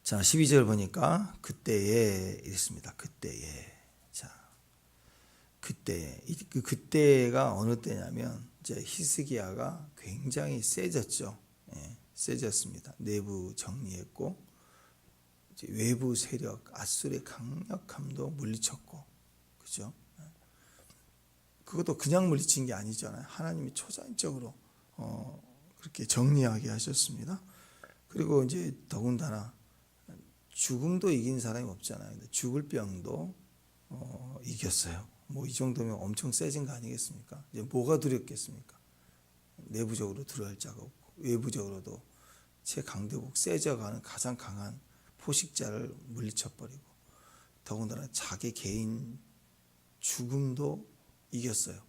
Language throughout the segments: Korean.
자, 12절 보니까 그때에 이랬습니다. 그때에. 자, 그때에. 그때가 어느 때냐면 이제 히스기야가 굉장히 세졌죠. 예, 세졌습니다. 내부 정리했고 이제 외부 세력 아수르의 강력함도 물리쳤고, 그죠? 그것도 그냥 물리친 게 아니잖아요. 하나님이 초자연적으로 그렇게 정리하게 하셨습니다. 그리고 이제 더군다나 죽음도 이긴 사람이 없잖아요. 근데 죽을 병도 이겼어요. 뭐 이 정도면 엄청 세진 거 아니겠습니까? 이제 뭐가 두렵겠습니까? 내부적으로 두려워할 자가 없고 외부적으로도 최강대국 세져가는 가장 강한 포식자를 물리쳐버리고 더군다나 자기 개인 죽음도 이겼어요.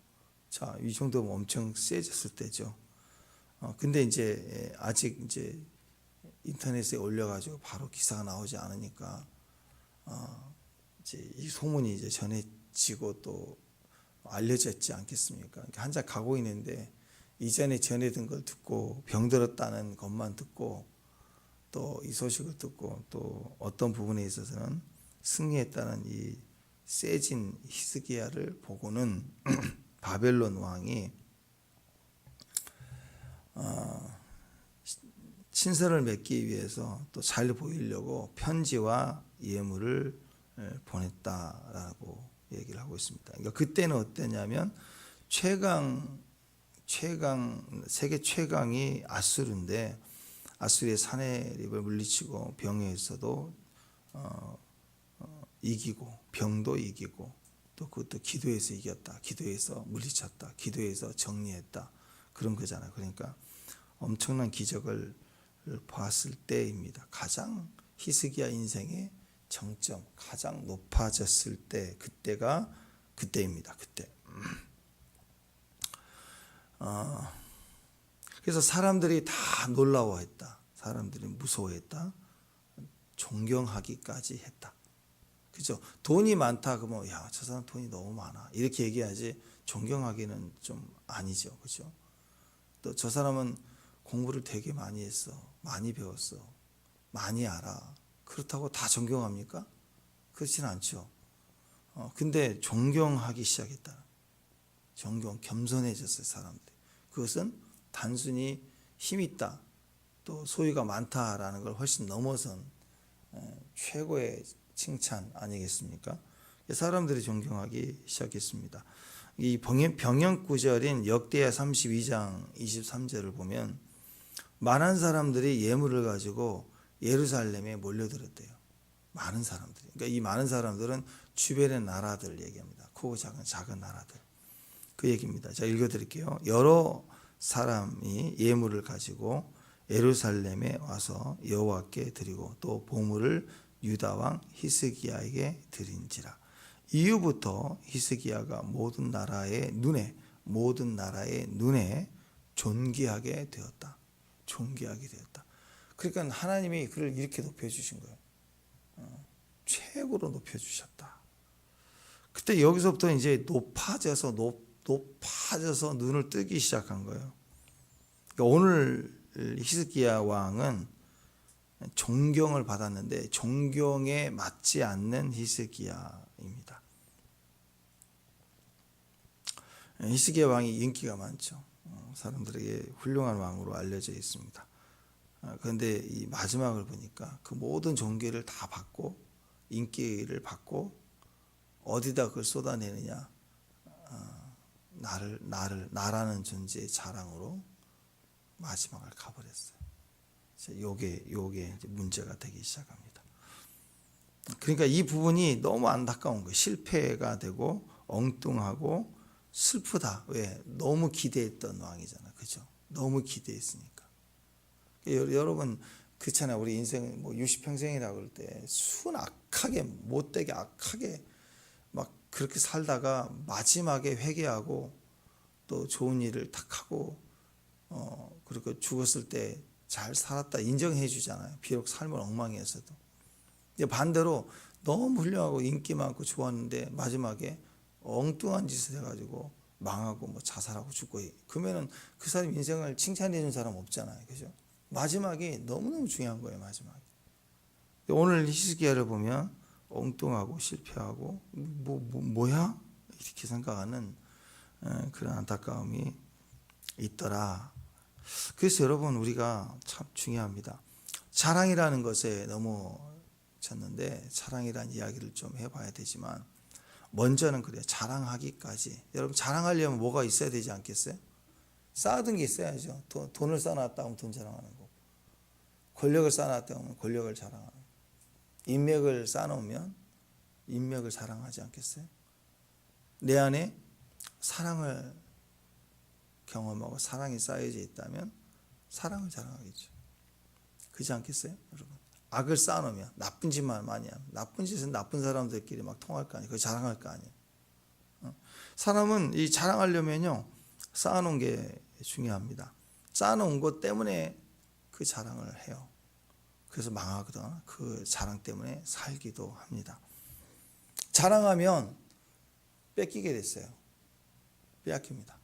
자, 이 정도면 엄청 세졌을 때죠. 근데 이제 아직 이제 인터넷에 올려가지고 바로 기사가 나오지 않으니까 이제 이 소문이 이제 전해지고 또 알려졌지 않겠습니까? 한참 가고 있는데 이전에 전해든 걸 듣고 병들었다는 것만 듣고 또 이 소식을 듣고 또 어떤 부분에 있어서는 승리했다는 이 세진 히스기야를 보고는 바벨론 왕이 친서를 맺기 위해서 또 잘 보이려고 편지와 예물을 보냈다라고 얘기를 하고 있습니다. 그러니까 그때는 어땠냐면 세계 최강이 아수르인데 아수르의 사내립을 물리치고 병에서도 이기고 병도 이기고 또 그것도 기도해서 이겼다. 기도해서 물리쳤다. 기도해서 정리했다. 그런 거잖아요. 그러니까 엄청난 기적을 봤을 때입니다. 가장 히스기야 인생의 정점, 가장 높아졌을 때 그때가 그때입니다. 그때. 그래서 사람들이 다 놀라워했다. 사람들이 무서워했다. 존경하기까지 했다. 그죠? 돈이 많다 그러면 야, 저 사람 돈이 너무 많아. 이렇게 얘기하지 존경하기는 좀 아니죠. 그죠? 또 저 사람은 공부를 되게 많이 했어. 많이 배웠어. 많이 알아. 그렇다고 다 존경합니까? 그렇지는 않죠. 근데 존경하기 시작했다. 겸손해졌어요, 사람들이. 그것은 단순히 힘 있다, 또 소유가 많다라는 걸 훨씬 넘어선 최고의 칭찬 아니겠습니까? 사람들이 존경하기 시작했습니다. 이 병영 구절인 역대하 32장 23절을 보면 많은 사람들이 예물을 가지고 예루살렘에 몰려들었대요. 많은 사람들이. 그러니까 이 많은 사람들은 주변의 나라들을 얘기합니다. 크고 작은 나라들. 그 얘기입니다. 자, 읽어드릴게요. 여러 사람이 예물을 가지고 예루살렘에 와서 여호와께 드리고 또 보물을 유다 왕 히스기야에게 드린지라. 이후부터 히스기야가 모든 나라의 눈에 존귀하게 되었다. 존귀하게 되었다. 그러니까 하나님이 그를 이렇게 높여주신 거예요. 최고로 높여주셨다. 그때 여기서부터 이제 높아져서 눈을 뜨기 시작한 거예요. 그러니까 오늘 히스기야 왕은 존경을 받았는데 존경에 맞지 않는 히스기야입니다. 히스기야 왕이 인기가 많죠. 사람들에게 훌륭한 왕으로 알려져 있습니다. 그런데 이 마지막을 보니까 그 모든 존귀를 다 받고 인기를 받고 어디다 그걸 쏟아내느냐? 나라는 존재의 자랑으로 마지막을 가버렸어요. 요게 이제 문제가 되기 시작합니다. 그러니까 이 부분이 너무 안타까운 거예요. 실패가 되고 엉뚱하고 슬프다. 왜? 너무 기대했던 왕이잖아. 그죠? 너무 기대했으니까. 여러분 그렇잖아요. 우리 인생 뭐 60평생이라고 그럴 때 순악하게 못되게 악하게 막 그렇게 살다가 마지막에 회개하고 또 좋은 일을 탁 하고 그리고 죽었을 때 잘 살았다 인정해 주잖아요. 비록 삶을 엉망이었어도. 반대로 너무 훌륭하고 인기 많고 좋았는데 마지막에 엉뚱한 짓을 해가지고 망하고 뭐 자살하고 죽고 그러면은 그 사람 인생을 칭찬해 준 사람 없잖아요. 그죠? 마지막이 너무너무 중요한 거예요. 마지막이. 오늘 히스기야를 보면 엉뚱하고 실패하고 뭐야? 이렇게 생각하는 그런 안타까움이 있더라. 그래서 여러분 우리가 참 중요합니다. 자랑이라는 것에 넘어졌는데 자랑이라는 이야기를 좀 해봐야 되지만 먼저는 그래요. 자랑하기까지. 여러분 자랑하려면 뭐가 있어야 되지 않겠어요? 쌓아둔 게 있어야죠. 돈을 쌓아놨다 하면 돈 자랑하는 거고, 권력을 쌓아놨다 하면 권력을 자랑하는 거고, 인맥을 쌓아놓으면 인맥을 자랑하지 않겠어요? 내 안에 사랑을 경험하고 사랑이 쌓여져 있다면 사랑을 자랑하겠죠. 그렇지 않겠어요? 여러분 악을 쌓아놓으면 나쁜 짓만 많이 하면 나쁜 짓은 나쁜 사람들끼리 막 통할 거 아니에요. 그거 자랑할 거 아니에요. 사람은 이 자랑하려면요 쌓아놓은 게 중요합니다. 쌓아놓은 것 때문에 그 자랑을 해요. 그래서 망하거든. 그 자랑 때문에 살기도 합니다. 자랑하면 뺏기게 됐어요. 빼앗깁니다.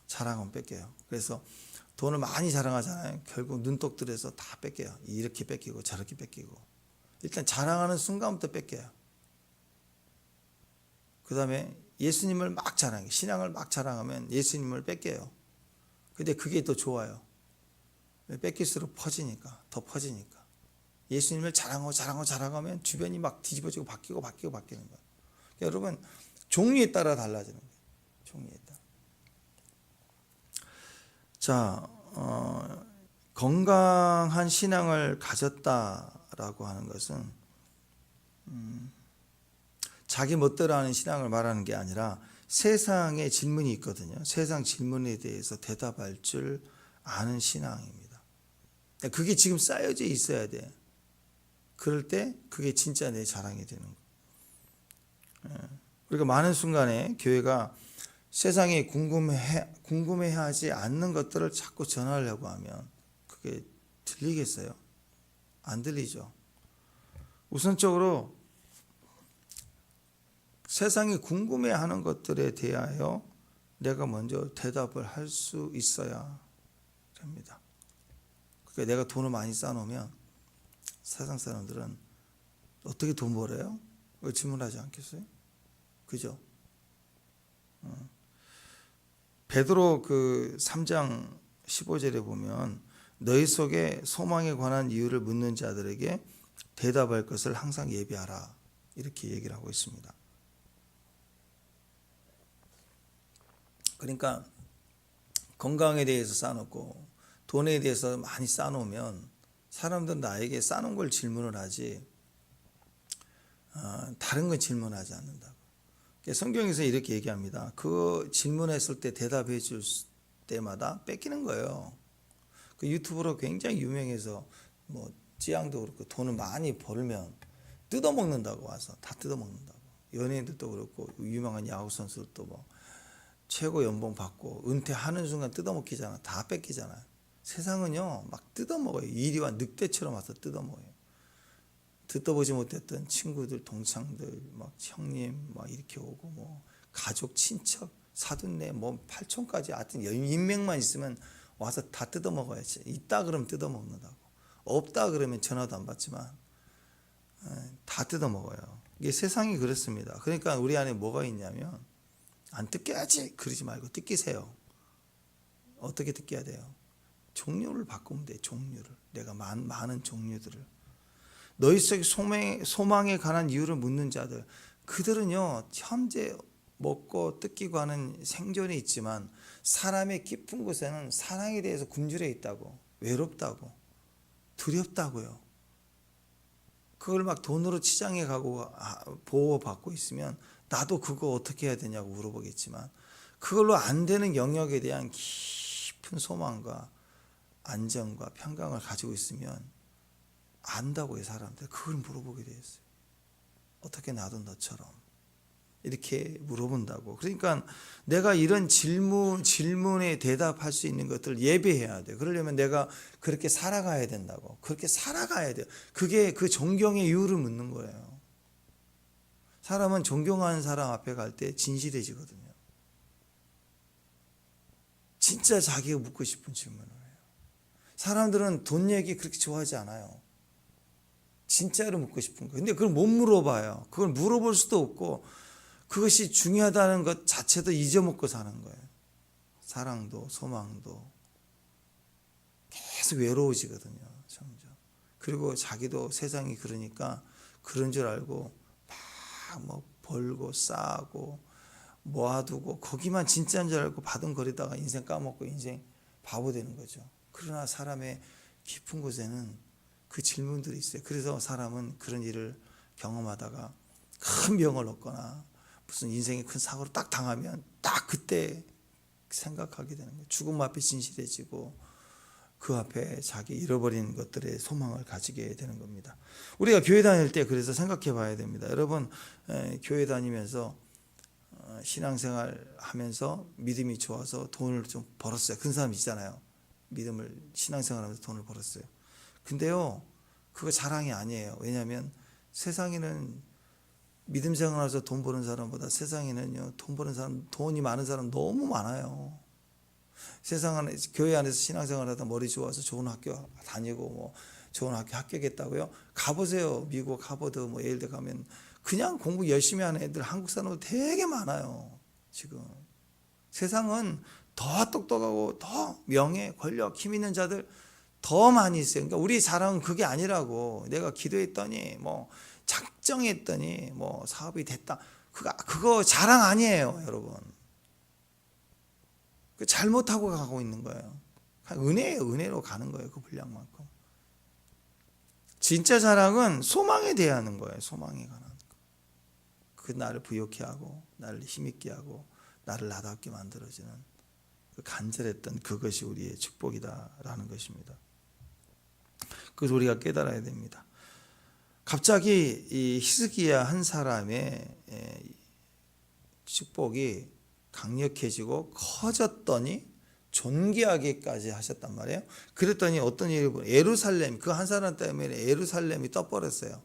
자랑하면 뺏겨요. 그래서 돈을 많이 자랑하잖아요. 결국 눈독 들여서 다 뺏겨요. 이렇게 뺏기고 저렇게 뺏기고. 일단 자랑하는 순간부터 뺏겨요. 그 다음에 예수님을 막 자랑해. 신앙을 막 자랑하면 예수님을 뺏겨요. 근데 그게 더 좋아요. 뺏길수록 퍼지니까, 더 퍼지니까. 예수님을 자랑하면 주변이 막 뒤집어지고 바뀌는 거예요. 그러니까 여러분, 종류에 따라 달라지는 거예요. 종류에 따라. 자, 건강한 신앙을 가졌다라고 하는 것은 자기 멋대로 하는 신앙을 말하는 게 아니라 세상에 질문이 있거든요. 세상 질문에 대해서 대답할 줄 아는 신앙입니다. 그게 지금 쌓여져 있어야 돼. 그럴 때 그게 진짜 내 자랑이 되는 거예요. 우리가 많은 순간에 교회가 세상이 궁금해하지 않는 것들을 자꾸 전하려고 하면 그게 들리겠어요? 안 들리죠. 우선적으로 세상이 궁금해하는 것들에 대하여 내가 먼저 대답을 할 수 있어야 됩니다. 그러니까 내가 돈을 많이 쌓아놓으면 세상 사람들은 어떻게 돈 벌어요? 질문하지 않겠어요? 그죠? 베드로 그 3장 15절에 보면 너희 속에 소망에 관한 이유를 묻는 자들에게 대답할 것을 항상 예비하라 이렇게 얘기를 하고 있습니다. 그러니까 건강에 대해서 쌓아놓고 돈에 대해서 많이 쌓아놓으면 사람들은 나에게 쌓아놓은 걸 질문을 하지 다른 건 질문하지 않는다고. 성경에서 이렇게 얘기합니다. 그 질문했을 때 대답해 줄 때마다 뺏기는 거예요. 그 유튜브로 굉장히 유명해서 뭐 찌양도 그렇고 돈을 많이 벌면 뜯어먹는다고 와서 다 뜯어먹는다고. 연예인들도 그렇고 유명한 야구 선수들도 뭐 최고 연봉 받고 은퇴하는 순간 뜯어먹히잖아. 다 뺏기잖아요. 세상은요 막 뜯어먹어요. 이리와 늑대처럼 와서 뜯어먹어요. 듣도 보지 못했던 친구들, 동창들, 막 형님 막 이렇게 오고 뭐 가족, 친척, 사돈네 뭐 팔촌까지 하여튼 인맥만 있으면 와서 다 뜯어먹어야지. 있다 그러면 뜯어먹는다고. 없다 그러면 전화도 안 받지만 다 뜯어먹어요. 이게 세상이 그렇습니다. 그러니까 우리 안에 뭐가 있냐면 안 뜯겨야지 그러지 말고 뜯기세요. 어떻게 뜯겨야 돼요? 종류를 바꾸면 돼. 종류를. 내가 많은 종류들을. 너희 속에 소망에 관한 이유를 묻는 자들, 그들은요 현재 먹고 뜯기고 하는 생존이 있지만 사람의 깊은 곳에는 사랑에 대해서 굶주려 있다고, 외롭다고, 두렵다고요. 그걸 막 돈으로 치장해 가고 보호받고 있으면 나도 그거 어떻게 해야 되냐고 물어보겠지만 그걸로 안 되는 영역에 대한 깊은 소망과 안정과 평강을 가지고 있으면 안다고요. 사람들 그걸 물어보게 되었어요. 어떻게 나도 너처럼 이렇게 물어본다고. 그러니까 내가 이런 질문에 대답할 수 있는 것들을 예배해야 돼요. 그러려면 내가 그렇게 살아가야 된다고. 그렇게 살아가야 돼요. 그게 그 존경의 이유를 묻는 거예요. 사람은 존경하는 사람 앞에 갈 때 진실해지거든요. 진짜 자기가 묻고 싶은 질문을 해요. 사람들은 돈 얘기 그렇게 좋아하지 않아요. 진짜로 묻고 싶은 거예요. 근데 그걸 못 물어봐요. 그걸 물어볼 수도 없고 그것이 중요하다는 것 자체도 잊어먹고 사는 거예요. 사랑도 소망도 계속 외로워지거든요. 점점. 그리고 자기도 세상이 그러니까 그런 줄 알고 막 뭐 벌고 쌓고 모아두고 거기만 진짜인 줄 알고 바둥거리다가 인생 까먹고 인생 바보 되는 거죠. 그러나 사람의 깊은 곳에는 그 질문들이 있어요. 그래서 사람은 그런 일을 경험하다가 큰 병을 얻거나 무슨 인생의 큰 사고를 딱 당하면 딱 그때 생각하게 되는 거예요. 죽음 앞에 진실해지고 그 앞에 자기 잃어버린 것들의 소망을 가지게 되는 겁니다. 우리가 교회 다닐 때 그래서 생각해 봐야 됩니다. 여러분 교회 다니면서 신앙생활 하면서 믿음이 좋아서 돈을 좀 벌었어요. 그런 사람 있잖아요. 믿음을 신앙생활하면서 돈을 벌었어요. 근데요 그거 자랑이 아니에요. 왜냐하면 세상에는 믿음 생활하면서 돈 버는 사람보다 세상에는요 돈 버는 사람, 돈이 많은 사람 너무 많아요. 세상 안에 교회 안에서 신앙생활하다 머리 좋아서 좋은 학교 다니고 뭐 좋은 학교 합격했다고요? 가보세요. 미국 하버드 뭐 예일대 가면 그냥 공부 열심히 하는 애들 한국 사람도 되게 많아요. 지금 세상은 더 똑똑하고 더 명예, 권력, 힘 있는 자들 더 많이 있어요. 그러니까 우리 자랑은 그게 아니라고. 내가 기도했더니 뭐 작정했더니 뭐 사업이 됐다. 그거 자랑 아니에요, 여러분. 잘못하고 가고 있는 거예요. 은혜예요. 은혜로 가는 거예요. 그 분량만큼. 진짜 자랑은 소망에 대하는 거예요. 소망에 관한 거. 그 나를 부욕해 하고 나를 힘있게 하고 나를 나답게 만들어주는 그 간절했던 그것이 우리의 축복이다라는 것입니다. 그래서 우리가 깨달아야 됩니다. 갑자기 이 히스기야 한 사람의 축복이 강력해지고 커졌더니 존귀하게까지 하셨단 말이에요. 그랬더니 어떤 일이 예루살렘 그 한 사람 때문에 예루살렘이 떠버렸어요.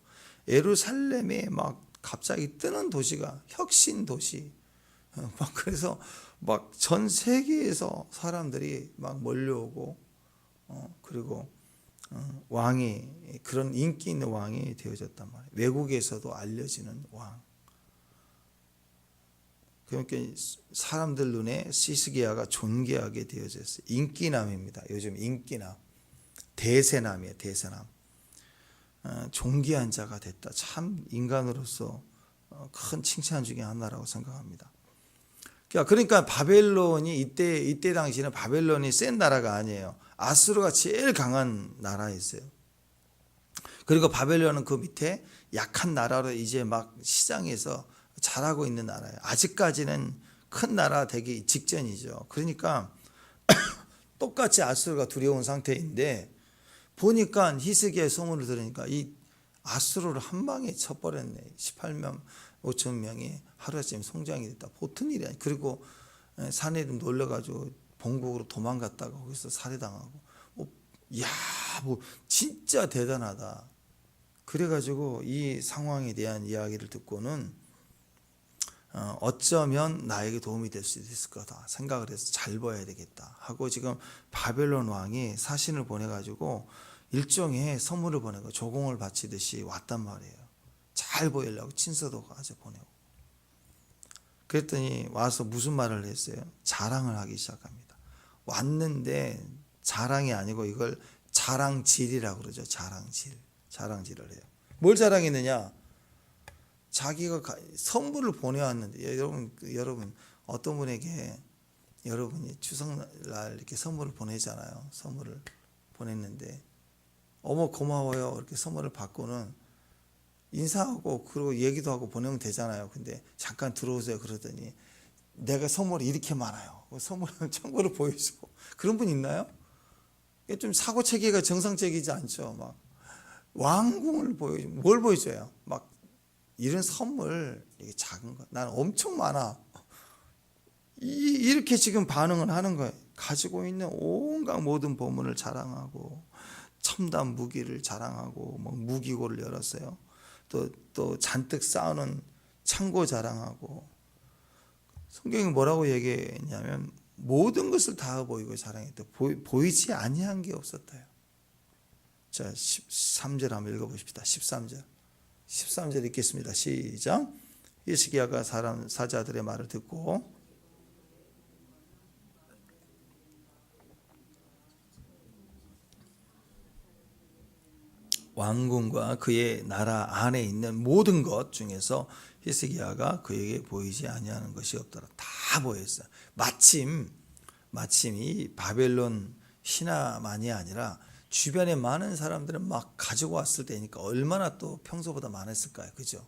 예루살렘이 막 갑자기 뜨는 도시가 혁신 도시. 막 그래서 막 전 세계에서 사람들이 막 몰려오고 그리고 왕이 그런 인기 있는 왕이 되어졌단 말이에요. 외국에서도 알려지는 왕. 그러니까 사람들 눈에 히스기야가 존귀하게 되어졌어요. 인기남입니다. 요즘 인기남, 대세남이에요. 대세남. 존귀한 자가 됐다. 참 인간으로서 큰 칭찬 중에 하나라고 생각합니다. 그러니까 바벨론이 이때 당시에는 바벨론이 센 나라가 아니에요. 아수르가 제일 강한 나라였어요. 그리고 바벨론은 그 밑에 약한 나라로 이제 막 시장에서 잘하고 있는 나라예요. 아직까지는 큰 나라 되기 직전이죠. 그러니까 똑같이 아수르가 두려운 상태인데 보니까 히스기야의 소문을 들으니까 이 아수르를 한 방에 쳐버렸네. 18만 5천 명이 하루아침에 송장이 됐다. 보통 일이 아니에요. 그리고 산에 좀 놀러가지고 본국으로 도망갔다가 거기서 살해당하고 뭐 진짜 대단하다. 그래가지고 이 상황에 대한 이야기를 듣고는 어쩌면 나에게 도움이 될 수 있을 거다 생각을 해서 잘 봐야 되겠다 하고 지금 바벨론 왕이 사신을 보내가지고 일종의 선물을 보내고 조공을 바치듯이 왔단 말이에요. 잘 보이려고 친서도 가져 보내고. 그랬더니 와서 무슨 말을 했어요? 자랑을 하기 시작합니다. 왔는데 자랑이 아니고 이걸 자랑질이라고 그러죠. 자랑질을 해요. 뭘 자랑했느냐? 자기가 선물을 보내왔는데 여러분 어떤 분에게 여러분이 추석날 이렇게 선물을 보내잖아요. 선물을 보냈는데 어머 고마워요 이렇게 선물을 받고는 인사하고 그리고 얘기도 하고 보내면 되잖아요. 근데 잠깐 들어오세요 그러더니 내가 선물이 이렇게 많아요. 선물 창고를 보여주고 그런 분 있나요? 좀 사고 체계가 정상적이지 않죠. 막 왕궁을 뭘 보여줘요? 막 이런 선물 이게 작은 거 나는 엄청 많아. 이렇게 지금 반응을 하는 거예요. 가지고 있는 온갖 모든 보물을 자랑하고 첨단 무기를 자랑하고 뭐 무기고를 열었어요. 또 잔뜩 쌓아놓은 창고 자랑하고. 성경이 뭐라고 자, 13절 한번 읽어보십시다. 13절 읽겠습니다. 시작. 히스기야가 사자들의 말을 듣고 왕궁과 그의 나라 안에 있는 모든 것 중에서 히스기야가 그에게 보이지 아니하는 것이 없더라. 다 보였어요. 마침 이 바벨론 신하만이 아니라 주변에 많은 사람들은 막 가지고 왔을 때니까 얼마나 또 평소보다 많았을까요? 그죠?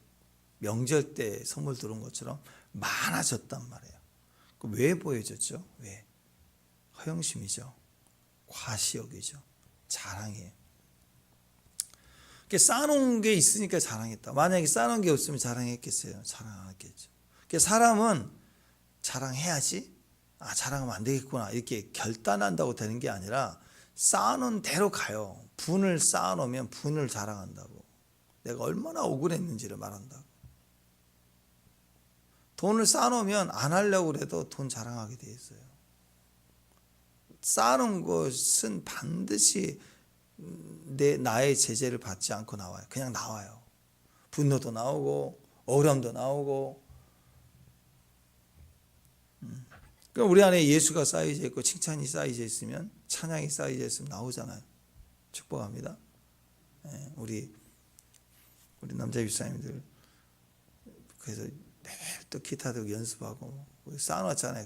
명절 때 선물 들어온 것처럼 많아졌단 말이에요. 왜 보여줬죠? 왜? 허영심이죠. 과시욕이죠. 자랑이에요. 쌓아놓은 게 있으니까 자랑했다. 만약에 쌓아놓은 게 없으면 자랑했겠어요? 자랑 안 했겠죠. 사람은 자랑해야지, 자랑하면 안 되겠구나 이렇게 결단한다고 되는 게 아니라 쌓아놓은 대로 가요. 분을 쌓아놓으면 분을 자랑한다고. 내가 얼마나 억울했는지를 말한다고. 돈을 쌓아놓으면 안 하려고 해도 돈 자랑하게 돼 있어요. 쌓아놓은 것은 반드시 나의 제재를 받지 않고 나와요. 그냥 나와요. 분노도 나오고 억울함도 나오고. 그럼 우리 안에 예수가 쌓여져 있고 칭찬이 쌓여져 있으면, 찬양이 쌓여져 있으면 나오잖아요. 축복합니다. 우리 남자 집사님들 그래서 매일 또 기타도 연습하고 쌓아놨잖아요.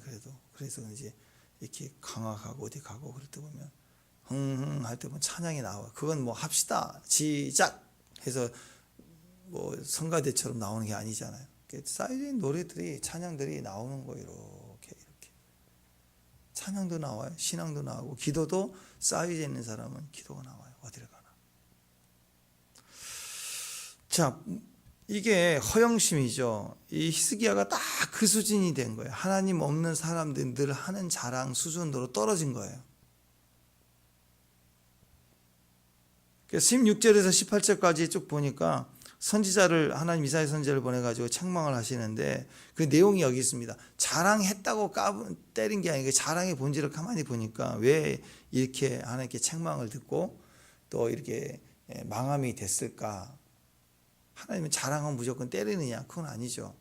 그래서 이제 이렇게 강화하고 어디 가고 그럴 때 보면 할 때 보면 찬양이 나와. 그건 뭐 합시다 시작 해서 뭐 성가대처럼 나오는 게 아니잖아요. 쌓여진 노래들이, 찬양들이 나오는 거예요. 이렇게 찬양도 나와요. 신앙도 나오고 기도도 쌓여져 있는 사람은 기도가 나와요. 어디를 가나. 자, 이게 허영심이죠. 이 히스기야가 딱 그 수준이 된 거예요. 하나님 없는 사람들 늘 하는 자랑 수준으로 떨어진 거예요. 16절에서 18절까지 쭉 보니까 선지자를, 하나님 이사야 선지자를 보내가지고 책망을 하시는데 그 내용이 여기 있습니다. 자랑했다고 때린 게 아니고 자랑의 본질을 가만히 보니까 왜 이렇게 하나님께 책망을 듣고 또 이렇게 망함이 됐을까? 하나님은 자랑하면 무조건 때리느냐? 그건 아니죠.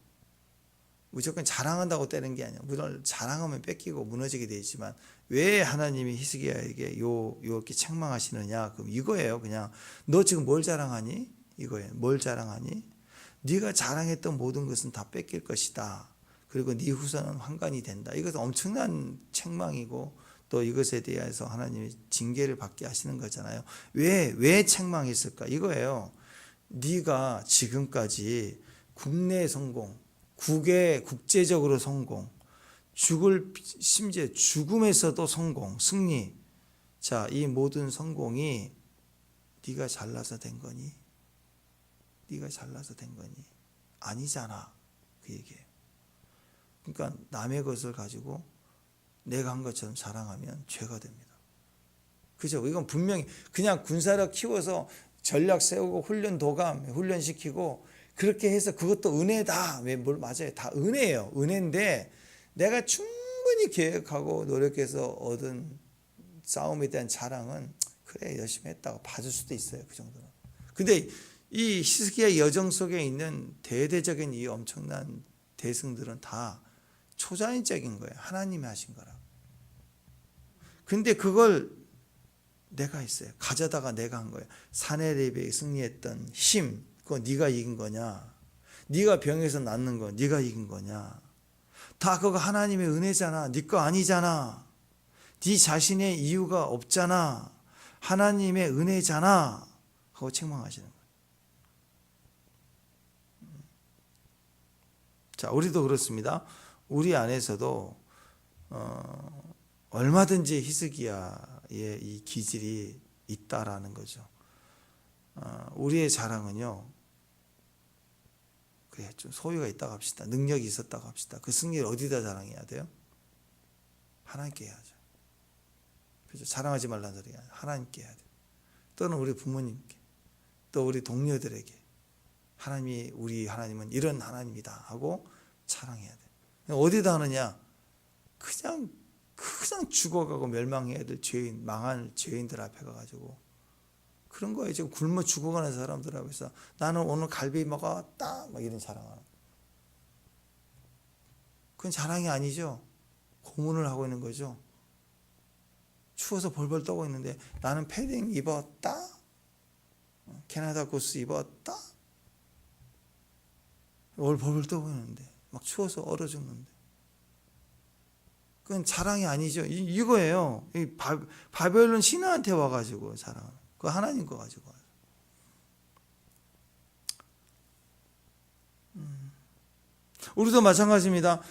무조건 자랑한다고 때리는 게 아니야. 물론 자랑하면 뺏기고 무너지게 돼 있지만 왜 하나님이 히스기야에게 이렇게 책망하시느냐? 그럼 이거예요. 그냥 너 지금 뭘 자랑하니? 이거예요. 뭘 자랑하니? 네가 자랑했던 모든 것은 다 뺏길 것이다. 그리고 네 후손은 환관이 된다. 이것은 엄청난 책망이고 또 이것에 대해서 하나님이 징계를 받게 하시는 거잖아요. 왜 책망했을까? 이거예요. 네가 지금까지 국내 성공, 국제적으로 성공, 심지어 죽음에서도 성공, 승리. 자, 이 모든 성공이 네가 잘나서 된 거니? 네가 잘나서 된 거니? 아니잖아. 그 얘기예요. 그러니까 남의 것을 가지고 내가 한 것처럼 자랑하면 죄가 됩니다. 그죠? 이건 분명히 그냥 군사력 키워서 전략 세우고 훈련 도감, 훈련시키고 그렇게 해서 그것도 은혜다. 뭘 맞아요. 다 은혜예요. 은혜인데 내가 충분히 계획하고 노력해서 얻은 싸움에 대한 자랑은 그래 열심히 했다고 봐줄 수도 있어요. 그 정도는. 근데 이 히스기야 여정 속에 있는 대대적인 이 엄청난 대승들은 다 초자연적인 거예요. 하나님이 하신 거라고. 근데 그걸 내가 했어요. 가져다가 내가 한 거예요. 사내립에 승리했던 힘, 그거 네가 이긴 거냐? 네가 병에서 낫는 거 네가 이긴 거냐? 다 그거 하나님의 은혜잖아. 네 거 아니잖아. 네 자신의 이유가 없잖아. 하나님의 은혜잖아. 하고 책망하시는 거예요. 자, 우리도 그렇습니다. 우리 안에서도 얼마든지 히스기야의 이 기질이 있다라는 거죠. 우리의 자랑은요, 그래 좀 소유가 있다고 합시다. 능력이 있었다고 합시다. 그 승리를 어디다 자랑해야 돼요? 하나님께 해야죠. 그렇죠? 자랑하지 말라는 소리가 아니라 하나님께 해야 돼요. 또는 우리 부모님께, 또 우리 동료들에게 우리 하나님은 이런 하나님이다 하고 자랑해야 돼요. 어디다 하느냐? 그냥 죽어가고 멸망해야 될 망할 죄인들 앞에 가가지고 그런 거예요. 지금 굶어 죽어가는 사람들하고 해서 나는 오늘 갈비 먹었다 막 이런 자랑하는. 그건 자랑이 아니죠. 고문을 하고 있는 거죠. 추워서 벌벌 떠고 있는데 나는 패딩 입었다, 캐나다 구스 입었다, 오늘 벌벌 떠고 있는데 막 추워서 얼어 죽는데. 그건 자랑이 아니죠. 이거예요. 바벨론 신하한테 와가지고 자랑. 그 하나님 거 가지고 와요. 우리도 마찬가지입니다.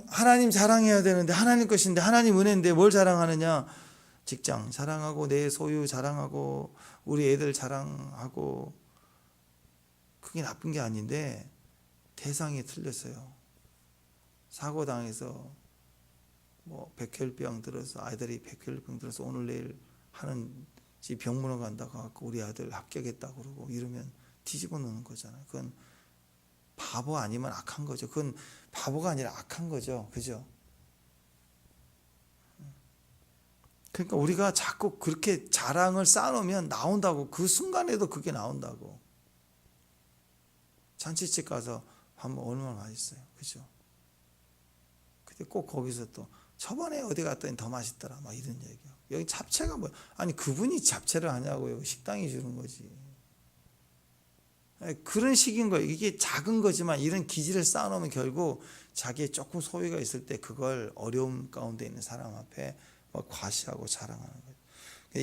하나님 자랑해야 되는데, 하나님 것인데, 하나님 은혜인데 뭘 자랑하느냐? 직장 자랑하고, 내 소유 자랑하고, 우리 애들 자랑하고. 그게 나쁜 게 아닌데 대상이 틀렸어요. 사고 당해서 뭐 백혈병 들어서, 아이들이 백혈병 들어서 오늘 내일 하는 집 병문안 간다고 하고 우리 아들 합격했다고 그러고 이러면 뒤집어 놓는 거잖아요. 그건 바보 아니면 악한 거죠. 그건 바보가 아니라 악한 거죠. 그죠? 그러니까 우리가 자꾸 그렇게 자랑을 쌓아놓으면 나온다고. 그 순간에도 그게 나온다고. 잔치집 가서 밥 먹으면 얼마나 맛있어요. 그죠? 근데 꼭 거기서 또 저번에 어디 갔더니 더 맛있더라 막 이런 얘기야. 여기 잡채가 뭐야? 아니 그분이 잡채를 하냐고요. 식당이 주는 거지. 그런 식인 거예요. 이게 작은 거지만 이런 기질을 쌓아놓으면 결국 자기의 조금 소유가 있을 때 그걸 어려움 가운데 있는 사람 앞에 과시하고 자랑하는 거예요.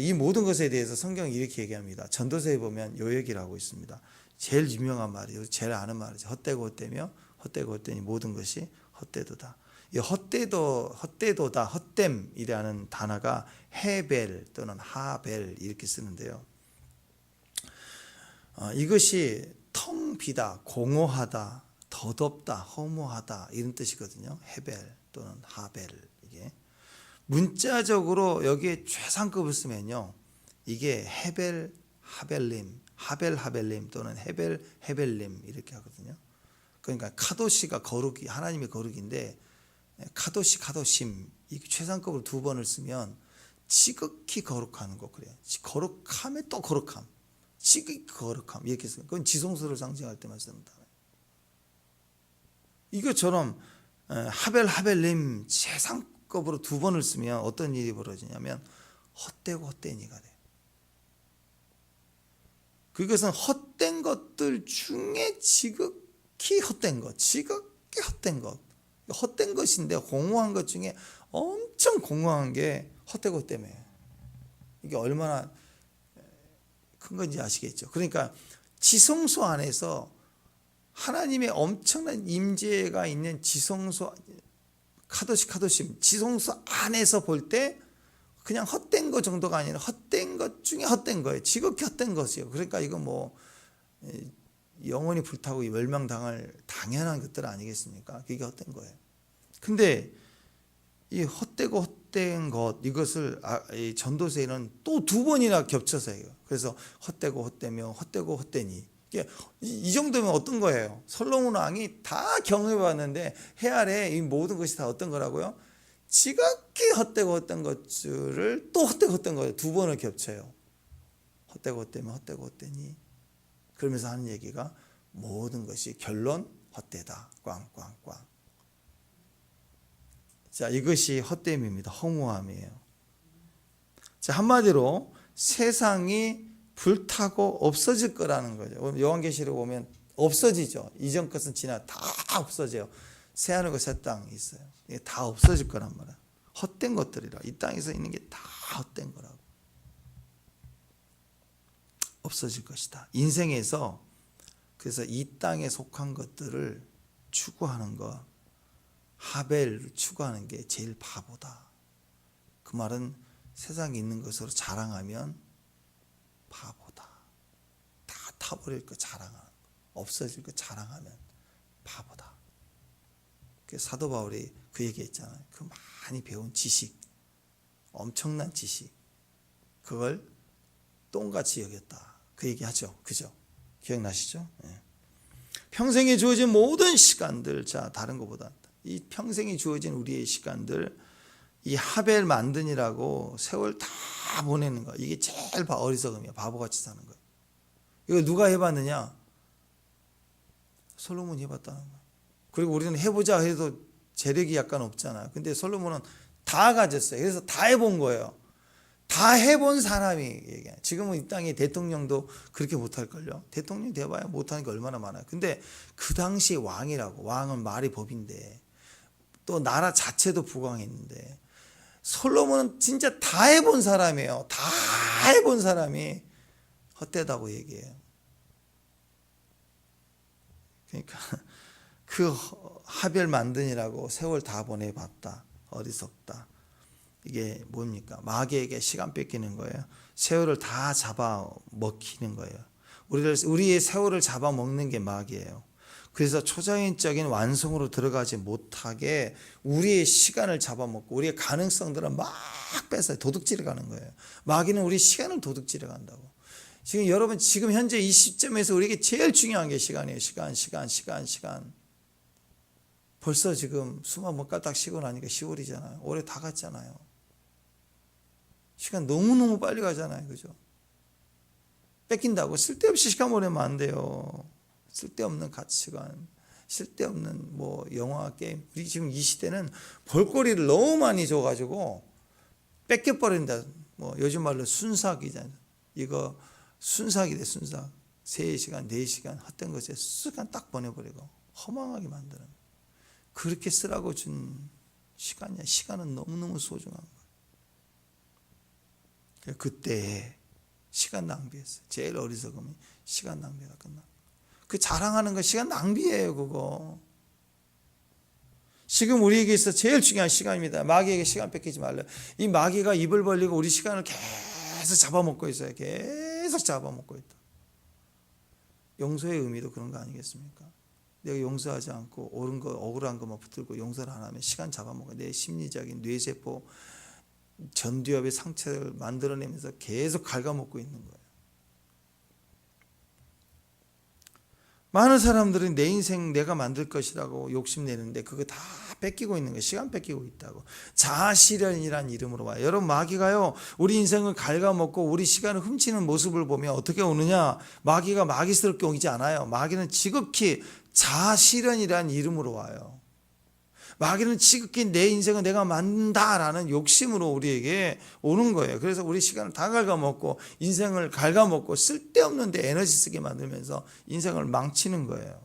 이 모든 것에 대해서 성경이 이렇게 얘기합니다. 전도서에 보면 요 얘기를 하고 있습니다. 제일 유명한 말이에요. 제일 아는 말이죠. 헛되고 헛되며 헛되고 헛되니 모든 것이 헛되도다. 이 헛되도다, 헛됨이라는 단어가 헤벨 또는 하벨 이렇게 쓰는데요. 이것이 텅 비다, 공허하다, 덧없다, 허무하다 이런 뜻이거든요. 헤벨 또는 하벨. 이게 문자적으로 여기에 최상급을 쓰면요, 이게 헤벨 하벨림, 하벨 하벨림 또는 헤벨 헤벨림 이렇게 하거든요. 그러니까 카도시가 거룩이, 하나님의 거룩인데 카도시 카도심 이 최상급으로 두 번을 쓰면 지극히 거룩한 거 그래요. 거룩함에 또 거룩함, 지극히 거룩함 이렇게 써요. 그건 지성소를 상징할 때만 쓰는 단어예요. 이것처럼 하벨 하벨림 최상급으로 두 번을 쓰면 어떤 일이 벌어지냐면 헛되고 헛되니가 돼요. 그것은 헛된 것들 중에 지극히 헛된 것, 지극히 헛된 것, 헛된 것인데 공허한 것 중에 엄청 공허한 게 헛되고 헛되매요. 이게 얼마나 큰 건지 아시겠죠? 그러니까 지성소 안에서 하나님의 엄청난 임재가 있는 지성소, 카도심, 지성소 안에서 볼 때 그냥 헛된 것 정도가 아니라 헛된 것 중에 헛된 거예요. 지극히 헛된 것이에요. 그러니까 이거 뭐 영원히 불타고 멸망당할 당연한 것들 아니겠습니까? 그게 헛된 거예요. 근데 이 헛되고 헛된 것 이것을 이 전도서에는 또 두 번이나 겹쳐서 해요. 그래서 헛되고 헛되며 헛되고 헛되니 이 정도면 어떤 거예요? 솔로몬 왕이 다 경험해봤는데 해 아래 이 모든 것이 다 어떤 거라고요? 지극히 헛되고 헛된 것들을 또 헛되고 헛된 거예요. 두 번을 겹쳐요. 헛되고 헛되며 헛되고 헛되니 그러면서 하는 얘기가 모든 것이 결론 헛되다. 꽝꽝꽝. 자, 이것이 헛됨입니다. 허무함이에요. 자, 한마디로 세상이 불타고 없어질 거라는 거죠. 요한계시록 보면 없어지죠. 이전 것은 지나 다 없어져요. 새하늘과 새 땅이 있어요. 이게 다 없어질 거란 말이야. 헛된 것들이라. 이 땅에서 있는 게 다 헛된 거라고. 없어질 것이다. 인생에서 그래서 이 땅에 속한 것들을 추구하는 것, 하벨을 추구하는 게 제일 바보다. 그 말은 세상에 있는 것으로 자랑하면 바보다. 다 타버릴 거 자랑하는 거, 없어질 거 자랑하면 바보다. 사도 바울이 그 얘기했잖아요. 그 많이 배운 지식, 엄청난 지식, 그걸 똥같이 여겼다. 그 얘기하죠. 그죠? 기억나시죠? 네. 평생에 주어진 모든 시간들, 자 다른 것보다 이 평생에 주어진 우리의 시간들 이 하벨 만든이라고 세월 다 보내는 거, 이게 제일 어리석음이야. 바보같이 사는 거야. 이거 누가 해봤느냐? 솔로몬이 해봤다는 거야. 그리고 우리는 해보자 해도 재력이 약간 없잖아요. 근데 솔로몬은 다 가졌어요. 그래서 다 해본 거예요. 다 해본 사람이 얘기해. 지금은 이 땅에 대통령도 그렇게 못할걸요. 대통령 돼봐야 못하는 게 얼마나 많아요. 근데 그 당시 왕이라고, 왕은 말이 법인데 또 나라 자체도 부강했는데, 솔로몬은 진짜 다 해본 사람이에요. 다 해본 사람이 헛되다고 얘기해요. 그러니까 그 하벨 만든이라고 세월 다 보내봤다. 어리석다. 이게 뭡니까? 마귀에게 시간 뺏기는 거예요. 세월을 다 잡아 먹히는 거예요. 우리의 세월을 잡아 먹는 게 마귀예요. 그래서 초자연적인 완성으로 들어가지 못하게 우리의 시간을 잡아먹고 우리의 가능성들을 막 뺏어요. 도둑질해 가는 거예요. 마귀는 우리 시간을 도둑질해 간다고. 지금 여러분, 지금 현재 이 시점에서 우리에게 제일 중요한 게 시간이에요. 시간. 벌써 지금 숨 한번 까딱 쉬고 나니까 10월이잖아요. 올해 다 갔잖아요. 시간 너무너무 빨리 가잖아요. 그죠? 뺏긴다고 쓸데없이 시간 보내면 안 돼요. 쓸데없는 가치관, 쓸데없는 뭐 영화, 게임. 우리 지금 이 시대는 볼거리를 너무 많이 줘가지고 뺏겨버린다. 뭐 요즘 말로 순삭이잖아요. 이거 순삭이 돼, 순삭. 3시간, 4시간 헛된 것에 시간 딱 보내버리고 허망하게 만드는 거예요. 그렇게 쓰라고 준 시간이야. 시간은 너무너무 소중한 거예요. 그때 시간 낭비했어요. 제일 어리석음이 시간 낭비가 끝나. 그 자랑하는 거 시간 낭비예요. 그거. 지금 우리에게 있어 제일 중요한 시간입니다. 마귀에게 시간 뺏기지 말래요. 이 마귀가 입을 벌리고 우리 시간을 계속 잡아먹고 있어요. 계속 잡아먹고 있다. 용서의 의미도 그런 거 아니겠습니까? 내가 용서하지 않고 옳은 거, 억울한 것만 붙들고 용서를 안 하면 시간 잡아먹어요. 내 심리적인 뇌세포 전두엽의 상처를 만들어내면서 계속 갉아먹고 있는 거예요. 많은 사람들은 내 인생 내가 만들 것이라고 욕심내는데 그거 다 뺏기고 있는 거예요. 시간 뺏기고 있다고. 자아실현이라는 이름으로 와요. 여러분, 마귀가요, 우리 인생을 갉아먹고 우리 시간을 훔치는 모습을 보면 어떻게 오느냐? 마귀가 마귀스럽게 오지 않아요. 마귀는 지극히 자아실현이라는 이름으로 와요. 마귀는 지극히 내 인생은 내가 만든다라는 욕심으로 우리에게 오는 거예요. 그래서 우리 시간을 다 갉아먹고 인생을 갉아먹고 쓸데없는 데 에너지 쓰게 만들면서 인생을 망치는 거예요.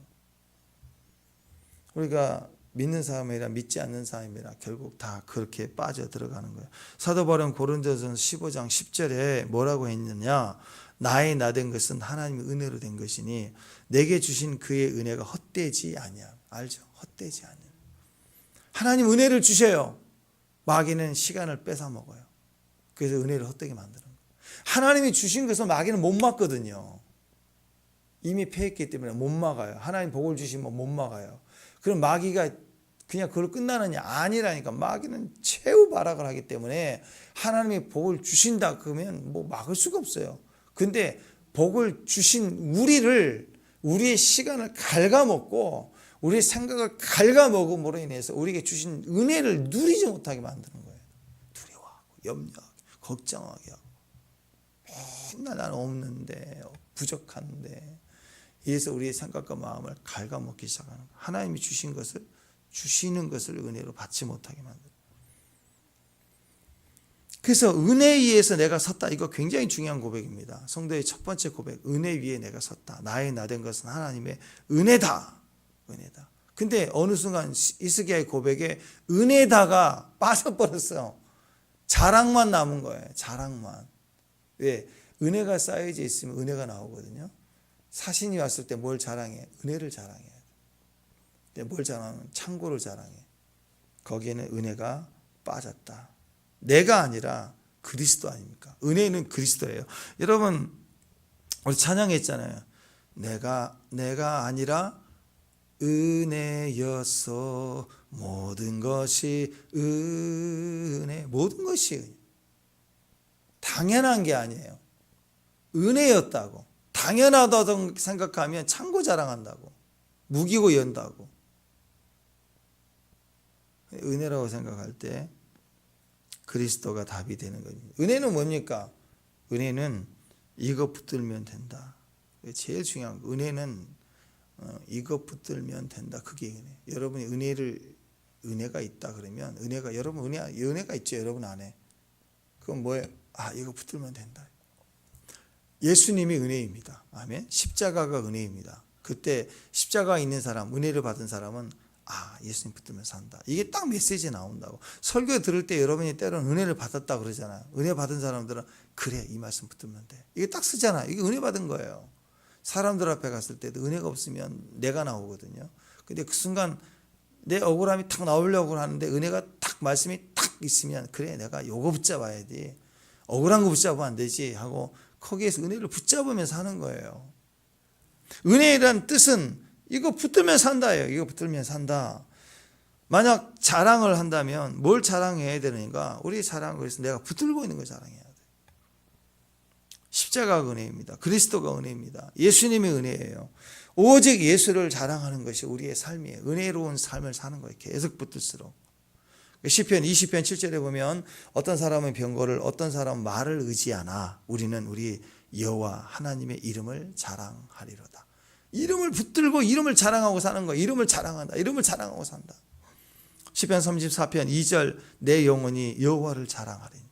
우리가 믿는 사람이라 믿지 않는 사람이라 결국 다 그렇게 빠져 들어가는 거예요. 사도 바울은 고린도전서 15장 10절에 뭐라고 했느냐? 나의 나된 것은 하나님의 은혜로 된 것이니 내게 주신 그의 은혜가 헛되지 아니야. 알죠? 헛되지 않아요. 하나님 은혜를 주셔요. 마귀는 시간을 뺏어 먹어요. 그래서 은혜를 헛되게 만드는 거예요. 하나님이 주신 것은 마귀는 못 막거든요. 이미 패했기 때문에 못 막아요. 하나님 복을 주시면 못 막아요. 그럼 마귀가 그냥 그걸로 끝나느냐? 아니라니까. 마귀는 최후 발악을 하기 때문에 하나님이 복을 주신다 그러면 뭐 막을 수가 없어요. 근데 복을 주신 우리의 시간을 갉아먹고 우리의 생각을 갉아먹음으로 인해서 우리에게 주신 은혜를 누리지 못하게 만드는 거예요. 두려워하고 염려하고 걱정하게 하고 맨날 나는 없는데 부족한데, 이래서 우리의 생각과 마음을 갉아먹기 시작하는 거예요. 하나님이 주시는 것을 은혜로 받지 못하게 만드는. 그래서 은혜에 의해서 내가 섰다. 이거 굉장히 중요한 고백입니다. 성도의 첫 번째 고백. 은혜 위에 내가 섰다. 나의 나된 것은 하나님의 은혜다. 은혜다. 근데 어느 순간 히스기야의 고백에 은혜다가 빠져버렸어요. 자랑만 남은 거예요. 자랑만. 왜? 은혜가 쌓여져 있으면 은혜가 나오거든요. 사신이 왔을 때 뭘 자랑해? 은혜를 자랑해야 돼. 뭘 자랑하면 창고를 자랑해. 거기에는 은혜가 빠졌다. 내가 아니라 그리스도 아닙니까? 은혜는 그리스도예요. 여러분, 우리 찬양했잖아요. 내가 아니라 은혜여서 모든 것이 은혜. 모든 것이 은혜. 당연한 게 아니에요. 은혜였다고. 당연하다고 생각하면 창고 자랑한다고. 무기고 연다고. 은혜라고 생각할 때 그리스도가 답이 되는 겁니다. 은혜는 뭡니까? 은혜는 이거 붙들면 된다. 제일 중요한 거. 은혜는 이거 붙들면 된다. 그게 은혜. 여러분이 은혜가 있다 그러면 여러분 은혜가 있죠. 여러분 안에. 그건 뭐예요? 이거 붙들면 된다. 예수님이 은혜입니다. 아멘. 십자가가 은혜입니다. 그때 십자가 있는 사람, 은혜를 받은 사람은 예수님 붙들면 산다. 이게 딱 메시지 나온다고. 설교 들을 때 여러분이 때로는 은혜를 받았다 그러잖아요. 은혜 받은 사람들은 그래, 이 말씀 붙들면 돼. 이게 딱 쓰잖아요. 이게 은혜 받은 거예요. 사람들 앞에 갔을 때도 은혜가 없으면 내가 나오거든요. 근데 그 순간 내 억울함이 탁 나오려고 하는데 은혜가 딱 말씀이 탁 있으면 그래, 내가 요거 붙잡아야 돼. 억울한 거 붙잡으면 안 되지 하고 거기에서 은혜를 붙잡으면서 하는 거예요. 은혜란 뜻은 이거 붙들면 산다예요. 이거 붙들면 산다. 만약 자랑을 한다면 뭘 자랑해야 되는가? 우리 자랑은 그래서 내가 붙들고 있는 걸 자랑해야 돼. 십자가가 은혜입니다. 그리스도가 은혜입니다. 예수님이 은혜예요. 오직 예수를 자랑하는 것이 우리의 삶이에요. 은혜로운 삶을 사는 거예요. 계속 붙들수록. 시편 20편 7절에 보면 어떤 사람은 병거를, 어떤 사람은 말을 의지하나 우리는 우리 여호와 하나님의 이름을 자랑하리로다. 이름을 붙들고 이름을 자랑하고 사는 거예요. 이름을 자랑한다. 이름을 자랑하고 산다. 시편 34편 2절 내 영혼이 여호와를 자랑하리니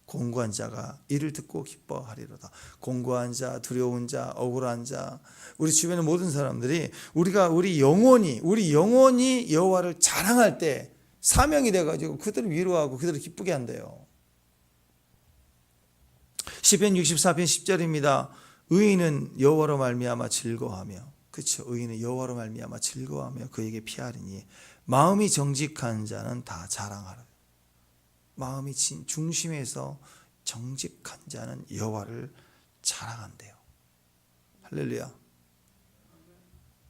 공고한 자가 이를 듣고 기뻐하리로다. 공고한 자, 두려운 자, 억울한 자, 우리 주변의 모든 사람들이 우리 영혼이 여호와를 자랑할 때 사명이 돼가지고 그들을 위로하고 그들을 기쁘게 한대요. 시편 64편 10절입니다. 의인은 여호와로 말미암아 즐거워하며, 그렇죠? 의인은 여호와로 말미암아 즐거워하며 그에게 피하리니 마음이 정직한 자는 다 자랑하라. 마음이 중심에서 정직한 자는 여호와를 자랑한대요. 할렐루야.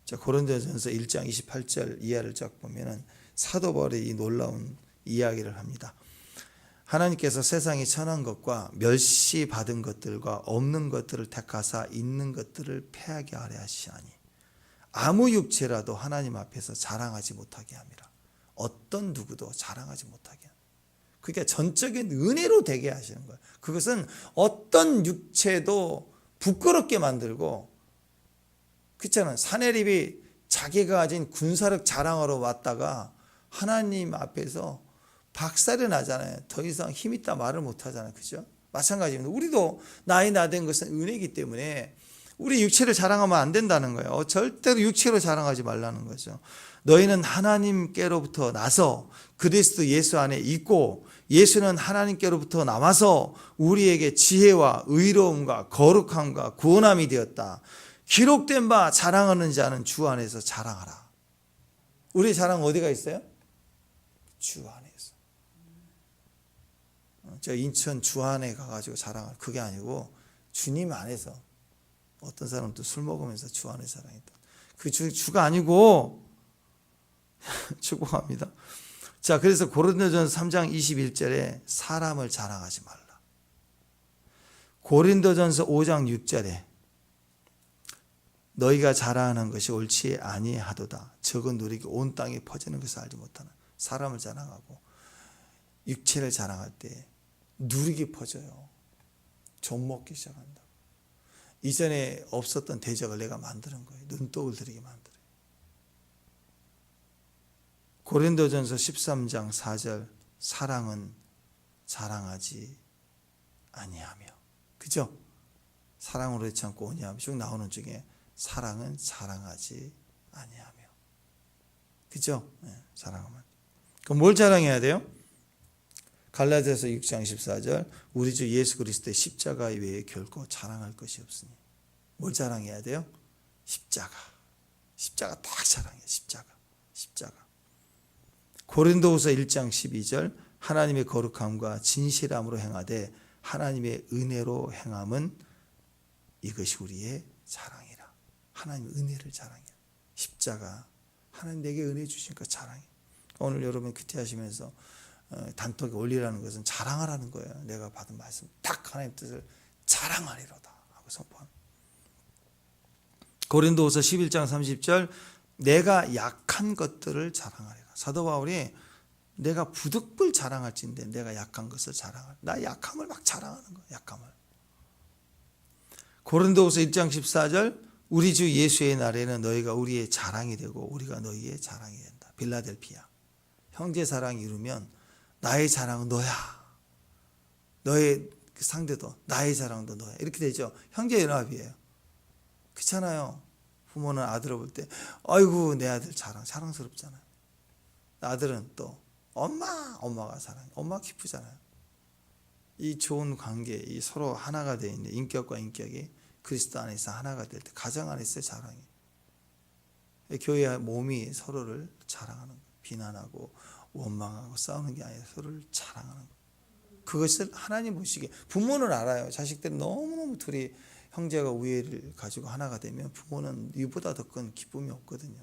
자, 고린도전서 1장 28절 이하를 쫙 보면은 사도 바울이 이 놀라운 이야기를 합니다. 하나님께서 세상이 천한 것과 멸시받은 것들과 없는 것들을 택하사 있는 것들을 패하게 하려 하시나니 아무 육체라도 하나님 앞에서 자랑하지 못하게 함이라. 어떤 누구도 자랑하지 못하게 합니다. 그러니까 전적인 은혜로 되게 하시는 거예요. 그것은 어떤 육체도 부끄럽게 만들고, 그렇잖아요. 사내립이 자기가 가진 군사력 자랑하러 왔다가 하나님 앞에서 박살이 나잖아요. 더 이상 힘 있다 말을 못 하잖아요. 그죠? 마찬가지입니다. 우리도 나이 나된 것은 은혜이기 때문에 우리 육체를 자랑하면 안 된다는 거예요. 절대로 육체로 자랑하지 말라는 거죠. 너희는 하나님께로부터 나서 그리스도 예수 안에 있고 예수는 하나님께로부터 남아서 우리에게 지혜와 의로움과 거룩함과 구원함이 되었다. 기록된 바 자랑하는 자는 주 안에서 자랑하라. 우리 자랑 어디가 있어요? 주 안에 있어. 저 인천 주 안에 가가지고 자랑할 그게 아니고 주님 안에서. 어떤 사람은 또 술 먹으면서 주 안에 자랑했다. 그 주가 아니고 축복합니다. 자, 그래서 고린도전서 3장 21절에 사람을 자랑하지 말라. 고린도전서 5장 6절에 너희가 자랑하는 것이 옳지 아니하도다. 적은 누리기 온 땅에 퍼지는 것을 알지 못하는. 사람을 자랑하고 육체를 자랑할 때 누리기 퍼져요. 좀 먹기 시작한다. 이전에 없었던 대적을 내가 만드는 거예요. 눈독을 들이게 만들어요. 고린도전서 13장 4절 사랑은 자랑하지 아니하며, 그죠? 사랑으로 해치 않고 오니하며 쭉 나오는 중에 사랑은 자랑하지 아니하며, 그죠? 네, 자랑하면. 그럼 뭘 자랑해야 돼요? 갈라디아서 6장 14절 우리 주 예수 그리스도의 십자가 외에 결코 자랑할 것이 없으니. 뭘 자랑해야 돼요? 십자가 딱 자랑해요. 십자가. 고린도후서 1장 12절 하나님의 거룩함과 진실함으로 행하되 하나님의 은혜로 행함은 이것이 우리의 자랑이라. 하나님의 은혜를 자랑해요. 십자가. 하나님 내게 은혜 주시니까 자랑해. 오늘 여러분 큐티하시면서 단톡에 올리라는 것은 자랑하라는 거예요. 내가 받은 말씀 딱 하나님의 뜻을 자랑하리로다 하고 선포합니다. 고린도후서 11장 30절 내가 약한 것들을 자랑하리라. 사도 바울이 내가 부득불 자랑할진대 내가 약한 것을 자랑할. 나 약함을 막 자랑하는 거야. 약함을. 고린도후서 1장 14절 우리 주 예수의 날에는 너희가 우리의 자랑이 되고 우리가 너희의 자랑이 된다. 빌라델피아. 형제 사랑이 이루면 나의 자랑은 너야. 너의 상대도 나의 자랑도 너야. 이렇게 되죠. 형제 연합이에요. 그렇잖아요. 부모는 아들을 볼 때 아이고 내 아들 자랑스럽잖아요. 아들은 또 엄마가 사랑해. 엄마가 기쁘잖아요. 이 좋은 관계, 이 서로 하나가 되어 있는 인격과 인격이 그리스도 안에서 하나가 될 때 가정 안에서의 자랑이. 교회와 몸이 서로를 자랑하는 거예요. 비난하고 원망하고 싸우는 게 아니라 서로를 자랑하는 거예요. 그것을 하나님 보시기에 부모는 알아요. 자식들은 너무너무 둘이 형제가 우애를 가지고 하나가 되면 부모는 이보다 더 큰 기쁨이 없거든요.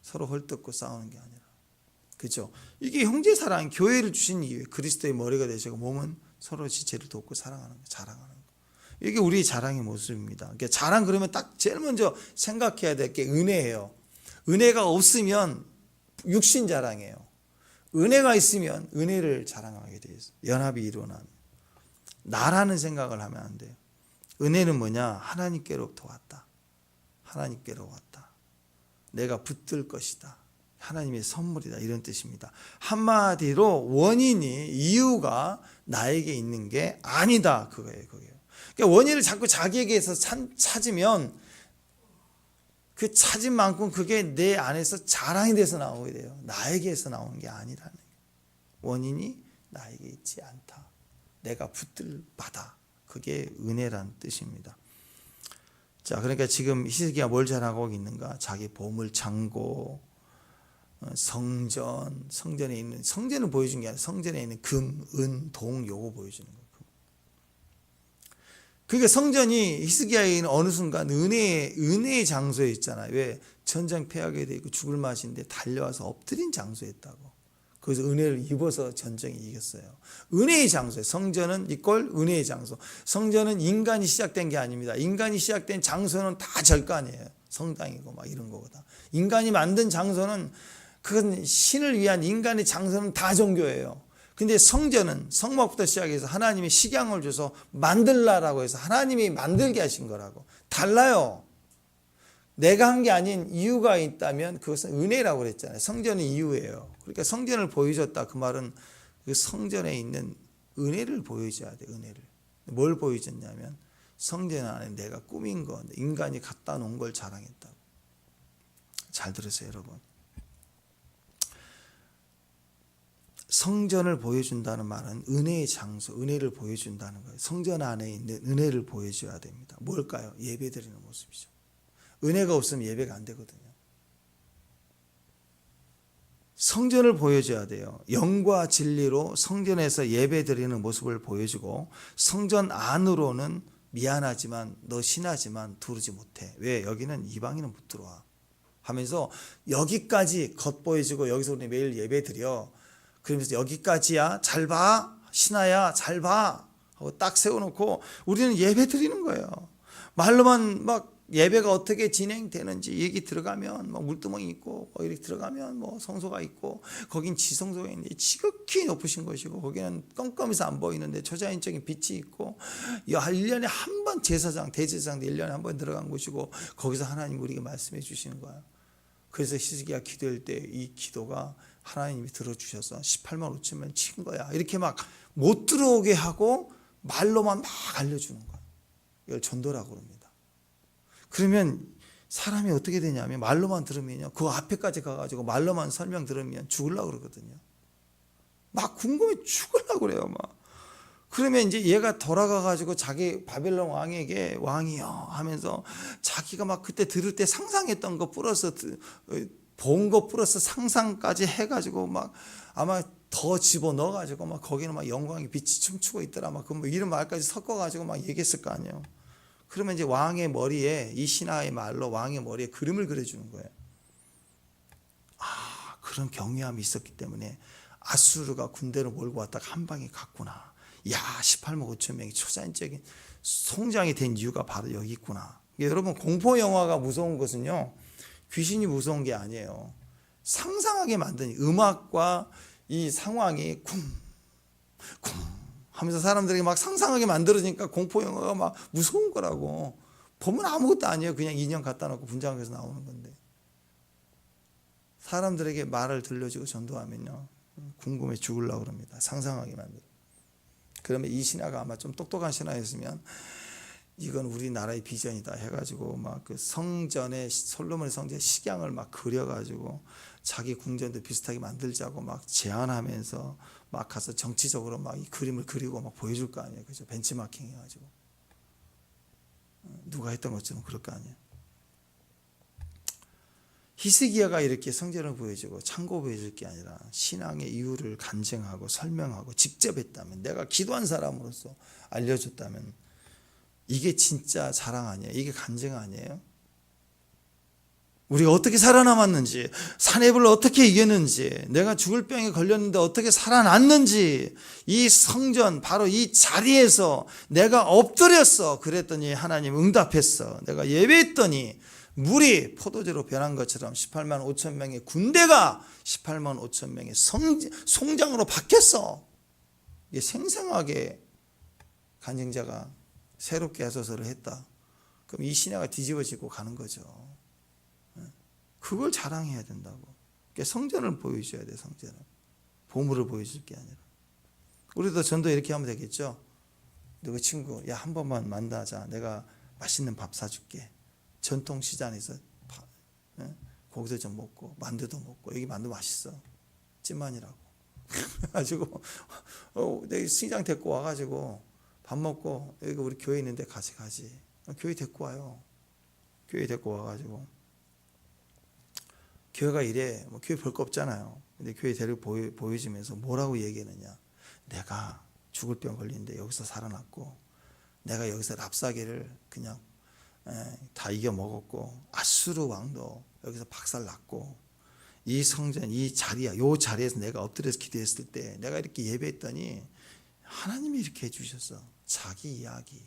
서로 헐뜯고 싸우는 게 아니라. 그렇죠? 이게 형제 사랑, 교회를 주신 이유예요. 그리스도의 머리가 되시고 몸은 서로 지체를 돕고 사랑하는 거, 자랑하는 거. 이게 우리의 자랑의 모습입니다. 그러니까 자랑 그러면 딱 제일 먼저 생각해야 될 게 은혜예요. 은혜가 없으면 육신 자랑이에요. 은혜가 있으면 은혜를 자랑하게 돼 있어요. 연합이 일어나면. 나라는 생각을 하면 안 돼요. 은혜는 뭐냐? 하나님께로부터 왔다. 하나님께로 왔다. 내가 붙들 것이다. 하나님의 선물이다. 이런 뜻입니다. 한마디로 원인이 이유가 나에게 있는 게 아니다. 그거예요. 그러니까 원인을 자꾸 자기에게서 찾으면 그 찾은 만큼 그게 내 안에서 자랑이 돼서 나오게 돼요. 나에게서 나오는 게 아니라는 거예요. 원인이 나에게 있지 않다. 내가 붙들 바다. 그게 은혜란 뜻입니다. 자, 그러니까 지금 히스기야가 뭘 자랑하고 있는가? 자기 보물 창고, 성전에 있는, 성전을 보여준 게 아니라 성전에 있는 금, 은, 동 요거 보여주는 거예요. 그러니까 성전이 히스기야에 있는 어느 순간 은혜의 장소에 있잖아요. 왜? 전쟁 패하게 되고 죽을 맛인데 달려와서 엎드린 장소였다고. 거기서 은혜를 입어서 전쟁에 이겼어요. 은혜의 장소예요. 성전은 이꼴 은혜의 장소. 성전은 인간이 시작된 게 아닙니다. 인간이 시작된 장소는 다 절간이에요. 성당이고 막 이런 거보다. 인간이 만든 장소는 그건 신을 위한 인간의 장소는 다 종교예요. 근데 성전은 성막부터 시작해서 하나님이 식양을 줘서 만들라라고 해서 하나님이 만들게 하신 거라고. 달라요. 내가 한 게 아닌 이유가 있다면 그것은 은혜라고 그랬잖아요. 성전은 이유예요. 그러니까 성전을 보여줬다. 그 말은 그 성전에 있는 은혜를 보여줘야 돼. 은혜를. 뭘 보여줬냐면 성전 안에 내가 꾸민 거, 인간이 갖다 놓은 걸 자랑했다고. 잘 들으세요, 여러분. 성전을 보여준다는 말은 은혜의 장소, 은혜를 보여준다는 거예요. 성전 안에 있는 은혜를 보여줘야 됩니다. 뭘까요? 예배드리는 모습이죠. 은혜가 없으면 예배가 안 되거든요. 성전을 보여줘야 돼요. 영과 진리로 성전에서 예배드리는 모습을 보여주고 성전 안으로는 미안하지만 너 신하지만 들어오지 못해. 왜? 여기는 이방인은 못 들어와 하면서 여기까지 겉보여주고 여기서 우리 매일 예배드려. 그러면서 여기까지야 잘 봐. 신하야 잘 봐. 하고 딱 세워놓고 우리는 예배 드리는 거예요. 말로만 막 예배가 어떻게 진행되는지 얘기 들어가면 뭐 물두멍이 있고 뭐 이렇게 들어가면 뭐 성소가 있고 거긴 지성소가 있는데 지극히 높으신 것이고 거기는 껌껌해서 안 보이는데 초자연적인 빛이 있고 1년에 한 번 제사장 대제사장도 1년에 한 번 들어간 곳이고 거기서 하나님 우리에게 말씀해 주시는 거야. 그래서 히스기야 기도할 때 이 기도가 하나님이 들어주셔서 18만 5천명 친 거야. 이렇게 막 못 들어오게 하고 말로만 막 알려주는 거야. 이걸 전도라고 합니다. 그러면 사람이 어떻게 되냐면 말로만 들으면요. 그 앞에까지 가가지고 말로만 설명 들으면 죽으려고 그러거든요. 막 궁금해 죽으려고 그래요. 막. 그러면 이제 얘가 돌아가가지고 자기 바벨론 왕에게 왕이요 하면서 자기가 막 그때 들을 때 상상했던 거 플러스 본 거 플러스 상상까지 해가지고 막 아마 더 집어넣어가지고 막 거기는 막 영광의 빛이 춤추고 있더라. 막 그 뭐 이런 말까지 섞어가지고 막 얘기했을 거 아니에요. 그러면 이제 왕의 머리에 이 신하의 말로 왕의 머리에 그림을 그려주는 거예요. 아, 그런 경외함이 있었기 때문에 아수르가 군대를 몰고 왔다가 한 방에 갔구나. 야, 18만 5천 명이 초자연적인 성장이 된 이유가 바로 여기 있구나. 여러분 공포 영화가 무서운 것은요. 귀신이 무서운 게 아니에요. 상상하게 만드니 음악과 이 상황이 쿵쿵 하면서 사람들에게 막 상상하게 만들어지니까 공포 영화가 막 무서운 거라고. 보면 아무것도 아니에요. 그냥 인형 갖다 놓고 분장해서 나오는 건데. 사람들에게 말을 들려주고 전도하면요, 궁금해 죽으려고 그럽니다. 상상하게 만들어. 그러면 이 신화가 아마 좀 똑똑한 신화였으면 이건 우리나라의 비전이다 해가지고 막 그 성전에, 솔로몬의 성전에 식양을 막 그려가지고 자기 궁전도 비슷하게 만들자고 막 제안하면서 막 가서 정치적으로 막 이 그림을 그리고 막 보여줄 거 아니에요. 그죠? 벤치마킹 해가지고. 누가 했던 것처럼 그럴 거 아니에요. 히스기야가 이렇게 성전을 보여주고 창고 보여줄 게 아니라 신앙의 이유를 간증하고 설명하고 직접 했다면, 내가 기도한 사람으로서 알려줬다면 이게 진짜 자랑 아니에요? 이게 간증 아니에요? 우리가 어떻게 살아남았는지, 산해불을 어떻게 이겼는지, 내가 죽을 병에 걸렸는데 어떻게 살아났는지, 이 성전 바로 이 자리에서 내가 엎드렸어. 그랬더니 하나님 응답했어. 내가 예배했더니 물이 포도주로 변한 것처럼 18만 5천 명의 군대가 18만 5천 명의 송장으로 바뀌었어. 이게 생생하게 간증자가 새롭게 하소서를 했다. 그럼 이 신화가 뒤집어지고 가는 거죠. 그걸 자랑해야 된다고. 그러니까 성전을 보여줘야 돼. 성전을. 보물을 보여줄 게 아니라. 우리도 전도 이렇게 하면 되겠죠. 누구 친구, 야, 한 번만 만나자. 내가 맛있는 밥 사줄게. 전통시장에서 고기도 좀 먹고 만두도 먹고, 여기 만두 맛있어. 찐만이라고. 그래가지고 내가 시장 데리고 와가지고 밥 먹고, 여기 우리 교회 있는데 같이 가지. 교회 데리고 와요. 교회 데리고 와가지고 교회가 이래. 뭐 교회 볼 거 없잖아요. 근데 교회 데리고 보여주면서 뭐라고 얘기하느냐. 내가 죽을 병 걸리는데 여기서 살아났고, 내가 여기서 랍사계를 그냥 다 이겨 먹었고, 아수르 왕도 여기서 박살났고, 이 성전, 이 자리야, 요 자리에서 내가 엎드려서 기도했을 때 내가 이렇게 예배했더니 하나님이 이렇게 해주셨어. 자기 이야기,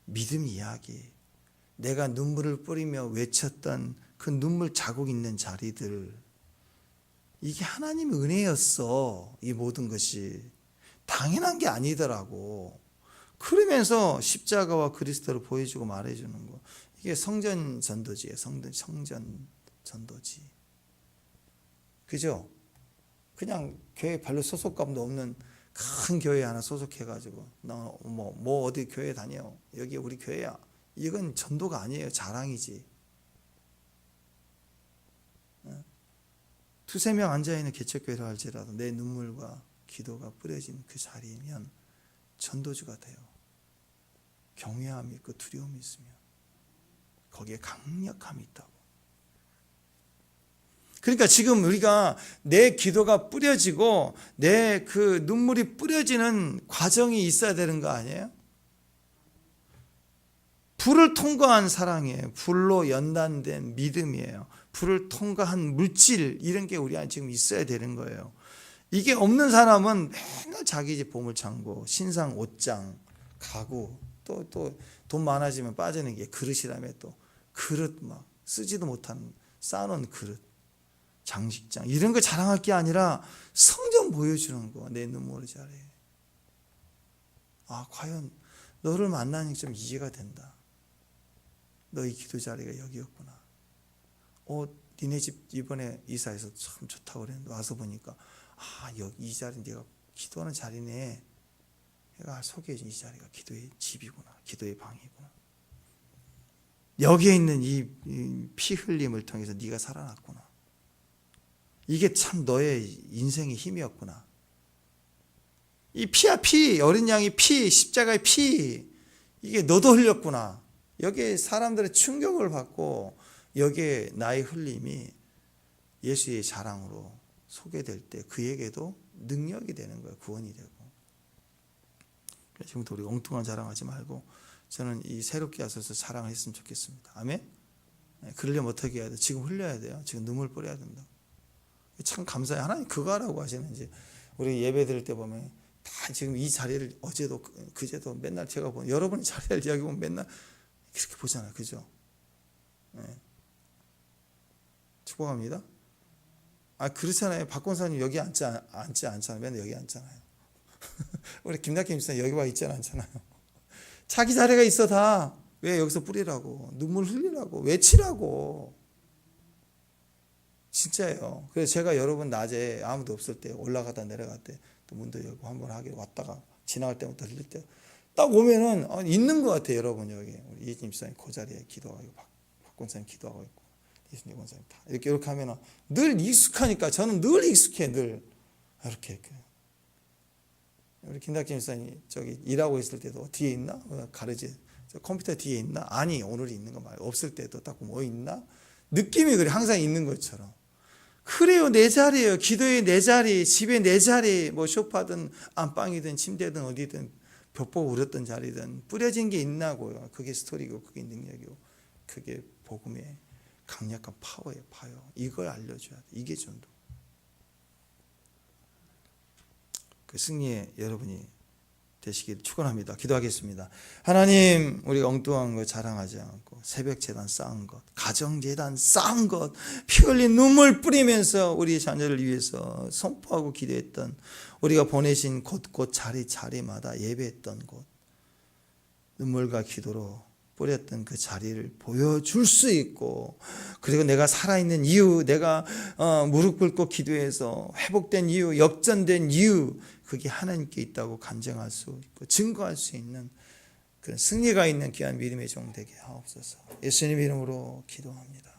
믿음 이야기, 내가 눈물을 뿌리며 외쳤던 그 눈물 자국 있는 자리들, 이게 하나님의 은혜였어. 이 모든 것이 당연한 게 아니더라고. 그러면서 십자가와 그리스도를 보여주고 말해주는 거, 이게 성전 전도지예요. 성전 전도지. 그죠? 그냥 교회 별로 소속감도 없는 큰 교회 하나 소속해가지고 너 뭐 어디 교회 다녀, 여기 우리 교회야, 이건 전도가 아니에요. 자랑이지. 두세 명 앉아있는 개척교회라 할지라도 내 눈물과 기도가 뿌려진 그 자리이면 전도주가 돼요. 경외함이 있고 두려움이 있으면 거기에 강력함이 있다고. 그러니까 지금 우리가 내 기도가 뿌려지고 내 그 눈물이 뿌려지는 과정이 있어야 되는 거 아니에요? 불을 통과한 사랑이에요. 불로 연단된 믿음이에요. 불을 통과한 물질, 이런 게 우리 안에 지금 있어야 되는 거예요. 이게 없는 사람은 맨날 자기 집 보물창고, 신상 옷장, 가구, 또 돈 많아지면 빠지는 게 그릇이라며, 또 그릇 막 쓰지도 못하는 쌓아놓은 그릇, 장식장, 이런 거 자랑할 게 아니라 성전 보여주는 거. 내 눈물을 잘해. 아, 과연 너를 만나니 좀 이해가 된다. 너희 기도 자리가 여기였구나. 니네 집 이번에 이사해서 참 좋다고 그랬는데 와서 보니까 여기 이 자리 네가 기도하는 자리네. 내가 소개해준 이 자리가 기도의 집이구나. 기도의 방이구나. 여기에 있는 이 피 흘림을 통해서 네가 살아났구나. 이게 참 너의 인생의 힘이었구나. 이 피야 피, 어린 양의 피, 십자가의 피, 이게 너도 흘렸구나. 여기에 사람들의 충격을 받고 여기에 나의 흘림이 예수의 자랑으로 소개될 때 그에게도 능력이 되는 거예요. 구원이 되고. 지금부터 우리 엉뚱한 자랑하지 말고 저는 이 새롭게 하셔서 자랑을 했으면 좋겠습니다. 아멘? 그러려면 어떻게 해야 돼요? 지금 흘려야 돼요. 지금 눈물 뿌려야 된다. 참 감사해요. 하나님 그거 하라고 하시는지. 우리 예배 드릴 때 보면 다 지금 이 자리를 어제도 그제도 맨날 제가 보면 여러분의 자리를 여기 보면 맨날 이렇게 보잖아요. 그죠? 네. 축복합니다. 그렇잖아요. 박권사님 여기 앉지 않잖아요. 맨날 여기 앉잖아요. 우리 김낙희 목사님 여기 와 있지 않잖아요. 자기 자리가 있어 다. 왜 여기서 뿌리라고, 눈물 흘리라고, 외치라고. 진짜예요. 그래서 제가 여러분 낮에 아무도 없을 때 올라가다 내려갈 때 또 문도 열고 한번 하게 왔다가 지나갈 때부터 흘릴 때 딱 오면은 있는 것 같아요. 여러분 여기 우리 이진님 목사님 그 자리에 기도하고 박권사님 기도하고 있고 이순재 권사님 다 이렇게 하면은 늘 익숙하니까 저는 늘 익숙해 늘 이렇게. 우리 김낙희 목사님 저기 일하고 있을 때도 뒤에 있나? 가르지 컴퓨터 뒤에 있나? 아니 오늘이 있는 거 말고 없을 때도 딱 뭐 있나? 느낌이 그래 항상 있는 것처럼. 그래요. 내 자리예요. 기도의 내 자리, 집의 내 자리, 뭐 소파든 안방이든 침대든 어디든 벽보고 울었던 자리든 뿌려진 게 있나고요. 그게 스토리고 그게 능력이고 그게 복음의 강력한 파워예요. 이걸 알려줘야 돼. 이게 전도. 그 승리의 여러분이 되시길 축원합니다. 기도하겠습니다. 하나님, 우리가 엉뚱한 거 자랑하지 않고 새벽 재단 쌓은 것, 가정 재단 쌓은 것, 피 흘린 눈물 뿌리면서 우리 자녀를 위해서 선포하고 기도했던, 우리가 보내신 곳곳 자리마다 예배했던 곳, 눈물과 기도로 뿌렸던 그 자리를 보여줄 수 있고, 그리고 내가 살아있는 이유, 내가 무릎 꿇고 기도해서 회복된 이유, 역전된 이유, 그게 하나님께 있다고 간증할 수 있고 증거할 수 있는 그런 승리가 있는 귀한 믿음의 종 되게 하옵소서. 예수님 이름으로 기도합니다.